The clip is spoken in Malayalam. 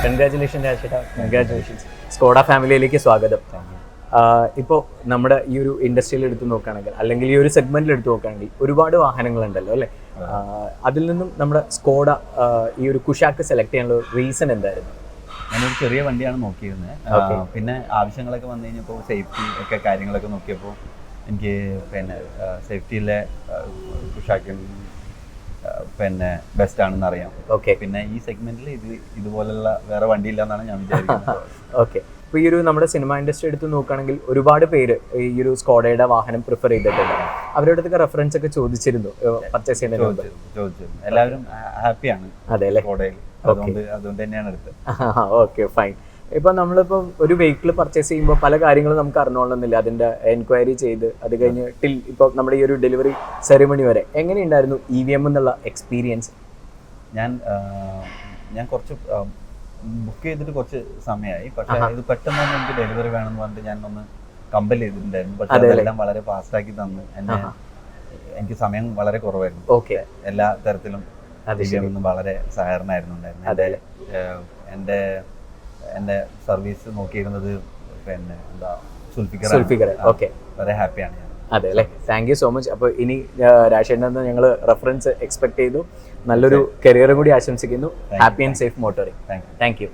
കൺഗ്രാറ്റുലേഷൻ രാജേട്ടാ, കൺഗ്രാറ്റുലേഷൻസ്. സ്കോഡ ഫാമിലിയിലേക്ക് സ്വാഗതം. ഇപ്പോൾ നമ്മുടെ ഈ ഒരു ഇൻഡസ്ട്രിയിൽ എടുത്ത് നോക്കുകയാണെങ്കിൽ, അല്ലെങ്കിൽ ഈ ഒരു സെഗ്മെന്റിൽ എടുത്ത് നോക്കുകയാണെങ്കിൽ ഒരുപാട് വാഹനങ്ങളുണ്ടല്ലോ അല്ലേ? അതിൽ നിന്നും നമ്മുടെ സ്കോഡ ഈ ഒരു കുഷാക്ക് സെലക്ട് ചെയ്യാനുള്ള റീസൺ എന്തായിരുന്നു? ഞാനൊരു ചെറിയ വണ്ടിയാണ് നോക്കിയിരുന്നത്. പിന്നെ ആവശ്യങ്ങളൊക്കെ വന്നു കഴിഞ്ഞപ്പോൾ സേഫ്റ്റി ഒക്കെ കാര്യങ്ങളൊക്കെ നോക്കിയപ്പോൾ എനിക്ക് പിന്നെ സേഫ്റ്റിയിലെ കുഷാക്കും പിന്നെ ബെസ്റ്റ് ആണെന്ന് അറിയാം. ഓക്കെ. പിന്നെ ഈ സെഗ്മെന്റിൽ ഇതുപോലുള്ള വേറെ വണ്ടിയില്ല എന്നാണ് ഞാൻ വിചാരിക്കുന്നത്. ഓക്കെ. ഇപ്പോൾ ഈ ഒരു നമ്മുടെ സിനിമ ഇൻഡസ്ട്രി എടുത്ത് നോക്കുകയാണെങ്കിൽ ഒരുപാട് പേര് ഈ ഒരു സ്കോഡയുടെ വാഹനം പ്രിഫർ ചെയ്തിട്ടുണ്ട്. അവരുടെ അടുത്തൊക്കെ റെഫറൻസ് ഒക്കെ ചോദിച്ചിരുന്നു പർച്ചേസ് ചെയ്യുന്നതിന്? ചോദിച്ചിരുന്നു. എല്ലാവരും ഹാപ്പിയാണ് അതെ അല്ലേ? സ്കോഡയിൽ, അതുകൊണ്ട് തന്നെയാണ് എടുത്തത്. Okay, fine. ഇപ്പം നമ്മളിപ്പം ഒരു വെഹിക്കിൾ പർച്ചേസ് ചെയ്യുമ്പോൾ പല കാര്യങ്ങളും നമുക്ക് അറിഞ്ഞോളണമെന്നില്ല. അതിൻ്റെ എൻക്വയറി ചെയ്ത് അത് കഴിഞ്ഞ് ടിൽ ഇപ്പോൾ നമ്മുടെ ഈ ഒരു ഡെലിവറി സെറിമണി വരെ എങ്ങനെയുണ്ടായിരുന്നു EVM എന്നുള്ള എക്സ്പീരിയൻസ്? ഞാൻ കുറച്ച് ബുക്ക് ചെയ്തിട്ട് കുറച്ച് സമയമായി. പക്ഷേ ഇത് പെട്ടെന്ന് തന്നെ എനിക്ക് ഡെലിവറി വേണമെന്ന് പറഞ്ഞിട്ട് ഞാൻ ഒന്ന് കമ്പൽ ചെയ്തിട്ടുണ്ടായിരുന്നു. പക്ഷേ അതെല്ലാം വളരെ ഫാസ്റ്റാക്കി തന്നു. എനിക്ക് സമയം വളരെ കുറവായിരുന്നു. ഓക്കെ. എല്ലാ തരത്തിലും വളരെ സഹകരണമായിരുന്നു ഉണ്ടായിരുന്നത്. എൻ്റെ സർവീസ് നോക്കിയിരുന്നത് പിന്നെ എന്താ സുൽഫിക്കർ. ഓക്കെ, വളരെ ഹാപ്പിയാണ് ഞാൻ. അതെ അല്ലേ? Thank you so much. അപ്പോൾ ഇനി രാജേട്ടൻ ഞങ്ങൾ റെഫറൻസ് എക്സ്പെക്ട് ചെയ്തു. നല്ലൊരു കരിയറും കൂടി ആശംസിക്കുന്നു. Happy and safe motoring. Thank you.